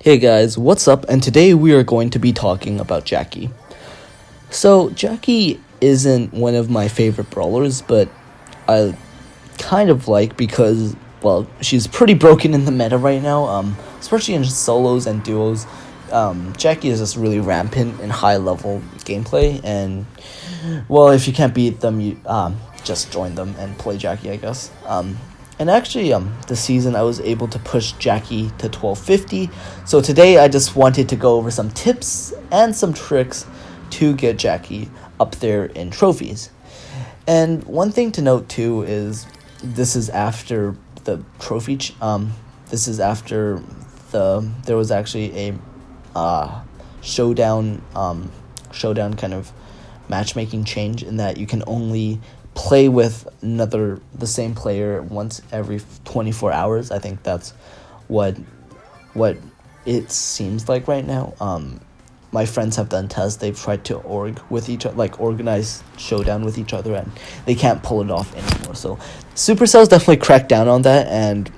Hey guys, what's up? And today we are going to be talking about Jacky. So, Jacky isn't one of my favorite brawlers, but I kind of like because, well, she's pretty broken in the meta right now, especially in solos and duos. Jacky is just really rampant in high level gameplay, and, well, if you can't beat them, you just join them and play Jacky, I guess. And actually, this season I was able to push Jacky to 1250. So today I just wanted to go over some tips and some tricks to get Jacky up there in trophies. And one thing to note too is this is after the trophy. This is after there was actually a showdown kind of matchmaking change in that you can only play with the same player once every 24 hours. I think that's what it seems like right now. My friends have done tests. They've tried to organize showdown with each other, and they can't pull it off anymore. So Supercell's definitely cracked down on that, and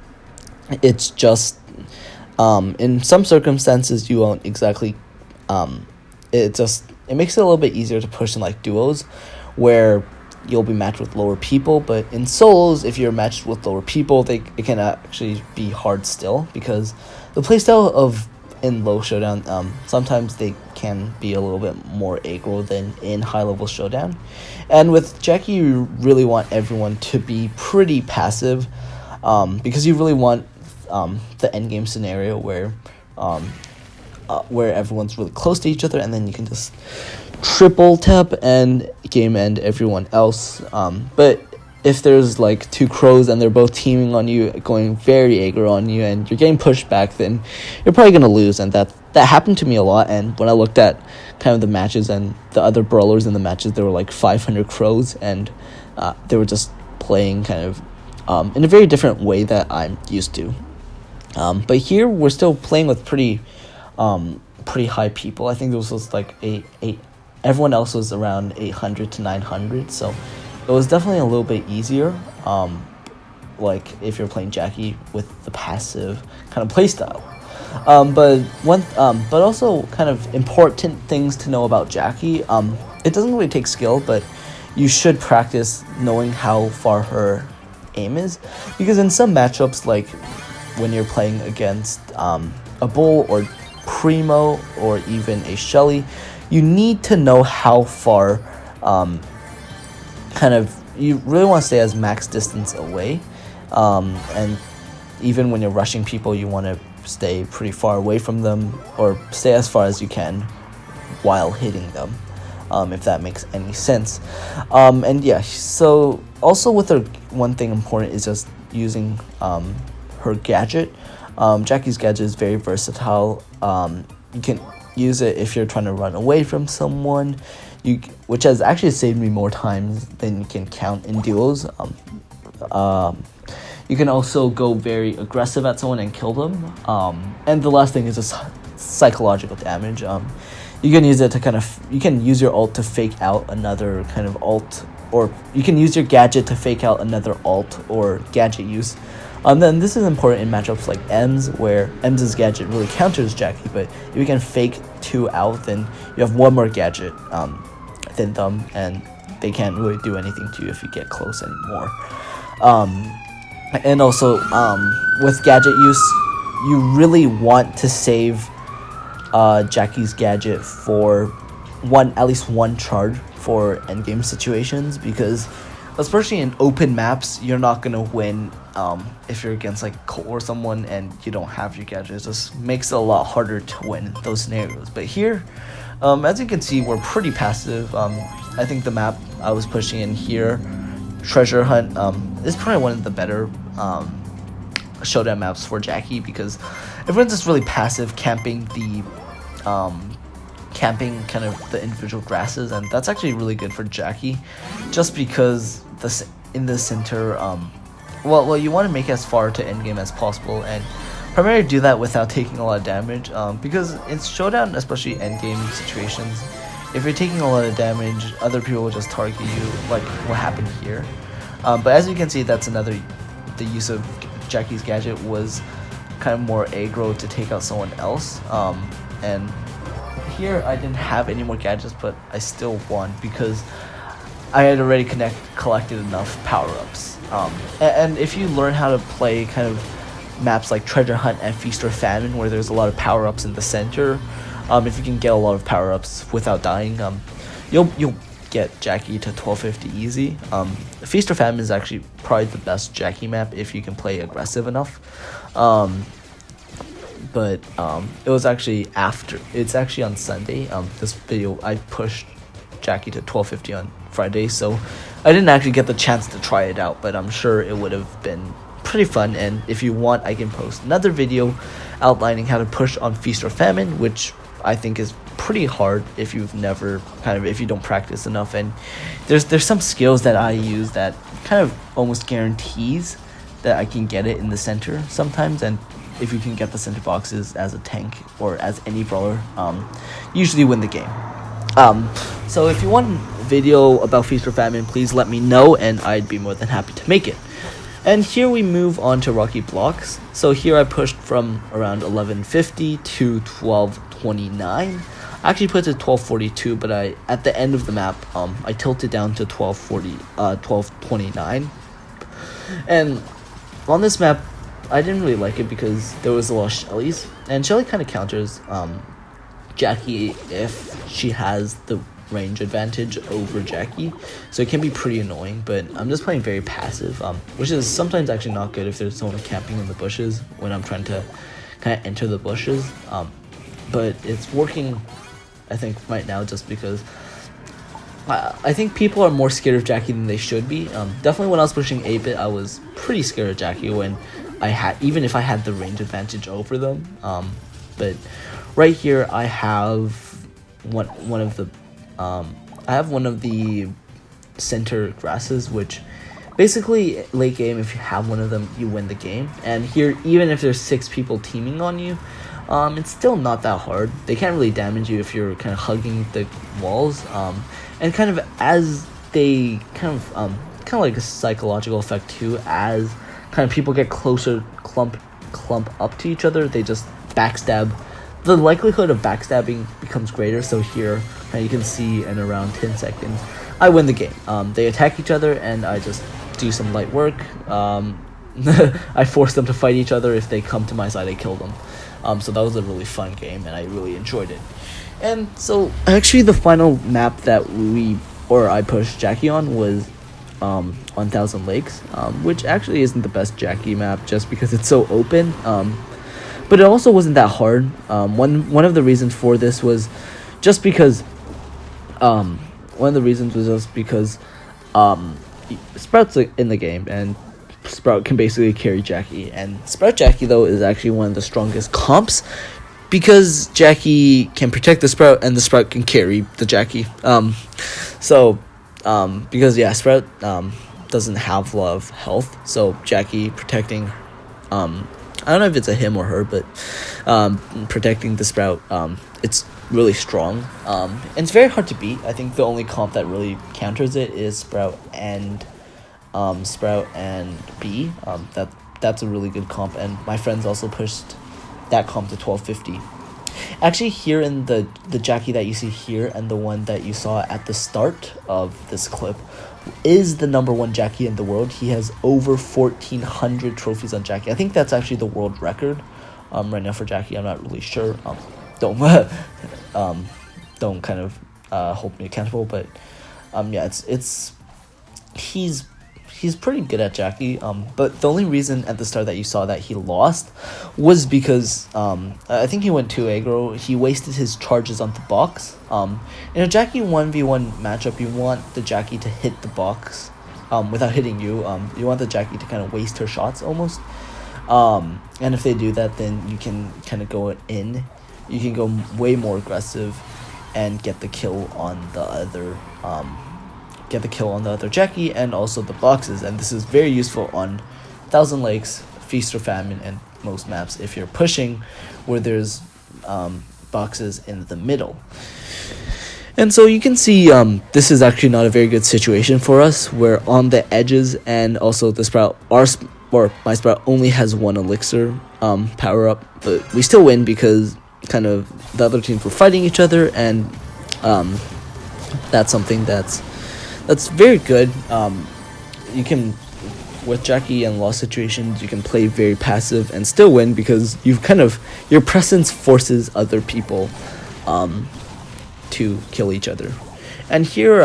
it's just in some circumstances you won't exactly it makes it a little bit easier to push in like duos where you'll be matched with lower people, but in solos, if you're matched with lower people, it can actually be hard still, because the playstyle of in low showdown, sometimes they can be a little bit more aggro than in high level showdown. And with Jacky, you really want everyone to be pretty passive, because you really want the end game scenario where everyone's really close to each other, and then you can just triple tap and game end everyone else. But if there's like two crows and they're both teaming on you, going very aggro on you, and you're getting pushed back, then you're probably gonna lose. And that happened to me a lot. And when I looked at kind of the matches and the other brawlers in the matches, there were like 500 crows, and they were just playing kind of in a very different way that I'm used to. But here we're still playing with pretty high people. I think this was like everyone else was around 800 to 900, so it was definitely a little bit easier, like if you're playing Jacky with the passive kind of playstyle. But also kind of important things to know about Jacky. It doesn't really take skill, but you should practice knowing how far her aim is, because in some matchups, like when you're playing against a Bull or Primo or even a Shelly, you need to know how far you really want to stay as max distance away, and even when you're rushing people, you want to stay pretty far away from them, or stay as far as you can while hitting them, if that makes any sense. And yeah, so also with her, one thing important is just using her gadget. Jacky's gadget is very versatile. You can use it if you're trying to run away from someone, which has actually saved me more times than you can count in duos. You can also go very aggressive at someone and kill them. And the last thing is just psychological damage. You can use it to you can use your ult to fake out another kind of ult, or you can use your gadget to fake out another ult or gadget use. Then this is important in matchups like Ems, where Ems' gadget really counters Jacky, but if you can fake two out, then you have one more gadget than them, and they can't really do anything to you if you get close anymore. And also, with gadget use, you really want to save Jacky's gadget for at least one charge for endgame situations, because especially in open maps, you're not gonna win if you're against like Cole or someone and you don't have your gadget. It just makes it a lot harder to win those scenarios. But here, as you can see, we're pretty passive. I think the map I was pushing in here, Treasure Hunt, is probably one of the better showdown maps for Jacky, because everyone's just really passive, camping kind of the individual grasses, and that's actually really good for Jacky, just because in the center, well, you want to make it as far to endgame as possible, and primarily do that without taking a lot of damage, because in showdown, especially endgame situations, if you're taking a lot of damage, other people will just target you, like what happened here. But as you can see, that's the use of Jacky's gadget was kind of more aggro to take out someone else. And here I didn't have any more gadgets, but I still won because I had already collected enough power-ups. And if you learn how to play kind of maps like Treasure Hunt and Feast or Famine, where there's a lot of power-ups in the center, if you can get a lot of power-ups without dying, you'll get Jacky to 1250 easy. Feast or Famine is actually probably the best Jacky map if you can play aggressive enough. But it was actually it's actually on Sunday. This video, I pushed Jacky to 1250 on Friday, so I didn't actually get the chance to try it out, but I'm sure it would have been pretty fun. And if you want, I can post another video outlining how to push on Feast or Famine, which I think is pretty hard if you've never if you don't practice enough. And there's some skills that I use that kind of almost guarantees that I can get it in the center sometimes. And if you can get the center boxes as a tank or as any brawler, usually win the game. So if you want a video about Feast or Famine, please let me know and I'd be more than happy to make it. And here we move on to Rocky Blocks. So here I pushed from around 1150 to 1229. I actually put it to 1242, but at the end of the map, I tilted down to 1229. And on this map, I didn't really like it because there was a lot of Shellies, and Shelly kind of counters Jacky if she has the range advantage over Jacky, so it can be pretty annoying. But I'm just playing very passive, which is sometimes actually not good if there's someone camping in the bushes when I'm trying to kind of enter the bushes. But it's working, I think, right now, just because I think people are more scared of Jacky than they should be. Definitely when I was pushing 8-bit, I was pretty scared of Jacky when even if I had the range advantage over them. But right here I have one of the center grasses, which basically late game, if you have one of them, you win the game. And here, even if there's 6 people teaming on you, it's still not that hard. They can't really damage you if you're kind of hugging the walls. And kind of as they kind of like a psychological effect too, as kind of people get closer, clump up to each other, they just backstab. The likelihood of backstabbing becomes greater. So here, you can see in around 10 seconds, I win the game. They attack each other, and I just do some light work. I force them to fight each other. If they come to my side, I kill them. So that was a really fun game, and I really enjoyed it. And so actually the final map that I pushed Jacky on was 1000 Lakes, which actually isn't the best Jacky map just because it's so open. But it also wasn't that hard. One of the reasons for this was just because Sprout's in the game, and Sprout can basically carry Jacky. And Sprout Jacky, though, is actually one of the strongest comps because Jacky can protect the Sprout and the Sprout can carry the Jacky. Because Sprout doesn't have a lot of health, so Jacky protecting I don't know if it's a him or her, but protecting the Sprout, it's really strong. And it's very hard to beat. I think the only comp that really counters it is Sprout and B. That's a really good comp, and my friends also pushed that comp to 1250. Actually, here in the Jacky that you see here and the one that you saw at the start of this clip is the #1 Jacky in the world. He has over 1400 trophies on Jacky. I think that's actually the world record right now for Jacky. I'm not really sure. Don't kind of hold me accountable, but he's pretty good at Jacky. But the only reason at the start that you saw that he lost was because I think he went too aggro. He wasted his charges on the box. In a Jacky 1v1 matchup, you want the Jacky to hit the box without hitting you. You want the Jacky to kind of waste her shots almost. And if they do that, then you can kind of go in. You can go way more aggressive and get the kill on the other Jacky and also the boxes. And this is very useful on 1000 Lakes, Feast or Famine, and most maps if you're pushing where there's boxes in the middle. And so you can see this is actually not a very good situation for us. We're on the edges, and also the Sprout, or my Sprout only has 1 elixir power up, but we still win because kind of the other teams were fighting each other, and that's something that's very good. You can, with Jacky and lost situations, you can play very passive and still win because your presence forces other people to kill each other. And here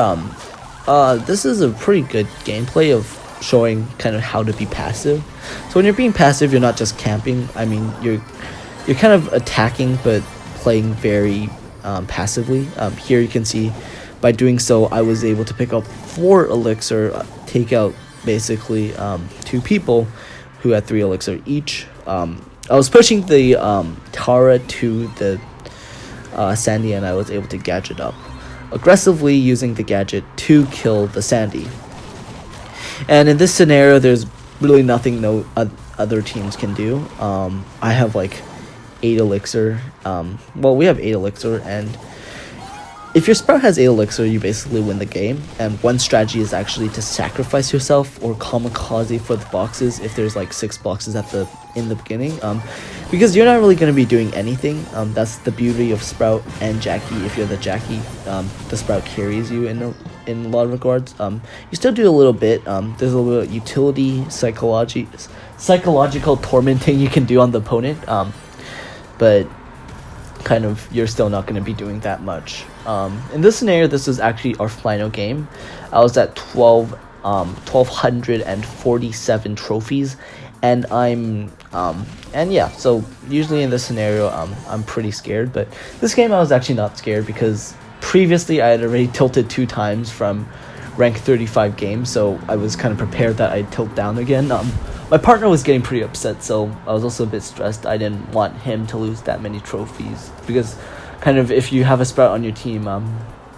this is a pretty good gameplay of showing kind of how to be passive. So when you're being passive, you're not just camping. I mean, you're kind of attacking but playing very passively. Here you can see by doing so I was able to pick up 4 elixir, take out basically 2 people who had 3 elixir each. I was pushing the Tara to the Sandy, and I was able to gadget up aggressively using the gadget to kill the Sandy. And in this scenario, there's really nothing no other teams can do. I have like 8 elixir. Well, we have 8 elixir, and if your Sprout has 8 elixir, you basically win the game. And one strategy is actually to sacrifice yourself or kamikaze for the boxes if there's like 6 boxes in the beginning. Because you're not really going to be doing anything. That's the beauty of Sprout and Jacky. If you're the Jacky, the Sprout carries you in a lot of regards. You still do a little bit. There's a little bit of utility, psychological tormenting you can do on the opponent. But kind of you're still not going to be doing that much. In this scenario, this is actually our final game. I was at 1247 trophies, and so usually in this scenario I'm pretty scared, but this game I was actually not scared because previously I had already tilted 2 times from rank 35 games, so I was kind of prepared that I'd tilt down again. My partner was getting pretty upset, so I was also a bit stressed. I didn't want him to lose that many trophies because kind of if you have a Sprout on your team,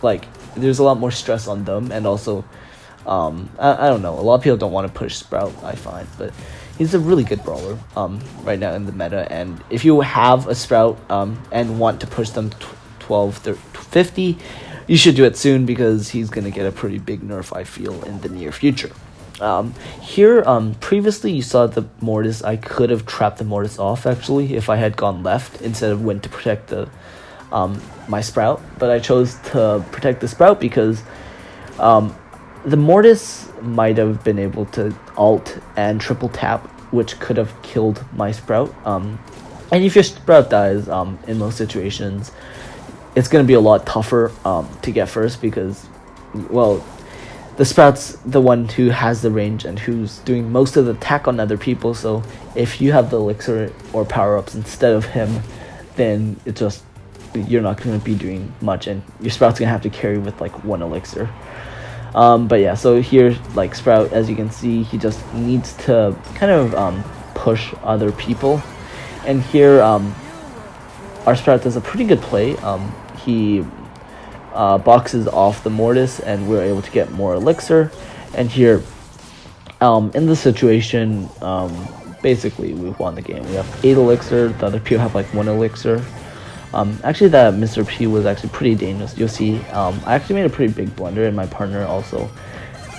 like there's a lot more stress on them, and also I don't know, a lot of people don't want to push Sprout, I find, but he's a really good brawler right now in the meta. And if you have a Sprout and want to push them 12 50, you should do it soon because he's gonna get a pretty big nerf, I feel, in the near future. Here previously you saw the Mortis. I could have trapped the Mortis off actually if I had gone left instead of went to protect the my Sprout, but I chose to protect the Sprout because the Mortis might have been able to ult and triple tap, which could have killed my Sprout. And if your Sprout dies in most situations, it's going to be a lot tougher to get first because, well, the Sprout's the one who has the range and who's doing most of the attack on other people. So if you have the elixir or power-ups instead of him, then it's just, you're not going to be doing much, and your Sprout's going to have to carry with like 1 elixir. But yeah, so here, like Sprout, as you can see, he just needs to kind of push other people. And here, our Sprout does a pretty good play. He boxes off the Mortis, and we're able to get more elixir. And here, in this situation, basically we won the game. We have 8 elixir, the other people have like 1 elixir. Actually, that Mr. P was actually pretty dangerous. You'll see, I actually made a pretty big blunder, and my partner also.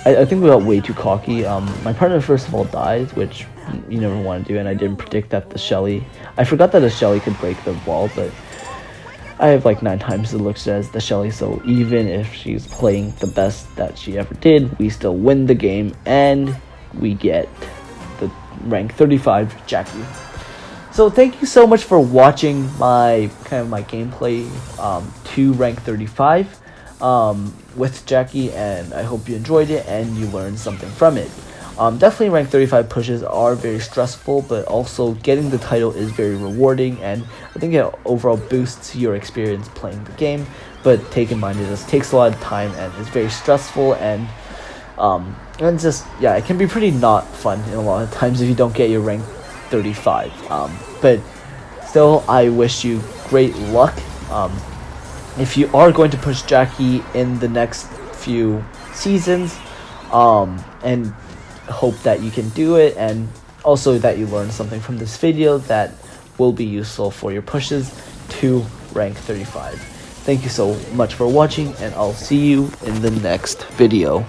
I think we got way too cocky. My partner first of all died, which you never want to do, and I didn't predict that the Shelly. I forgot that a Shelly could break the wall, but I have like 9 times the elixir as the Shelly, so even if she's playing the best that she ever did, we still win the game, and we get the rank 35 Jacky. So thank you so much for watching my gameplay to rank 35 with Jacky, and I hope you enjoyed it and you learned something from it. Definitely rank 35 pushes are very stressful, but also getting the title is very rewarding, and I think it overall boosts your experience playing the game. But take in mind, it just takes a lot of time and it's very stressful, and just, yeah, it can be pretty not fun in a lot of times if you don't get your rank 35. But still, I wish you great luck. If you are going to push Jacky in the next few seasons, and hope that you can do it, and also that you learn something from this video that will be useful for your pushes to rank 35. Thank you so much for watching, and I'll see you in the next video.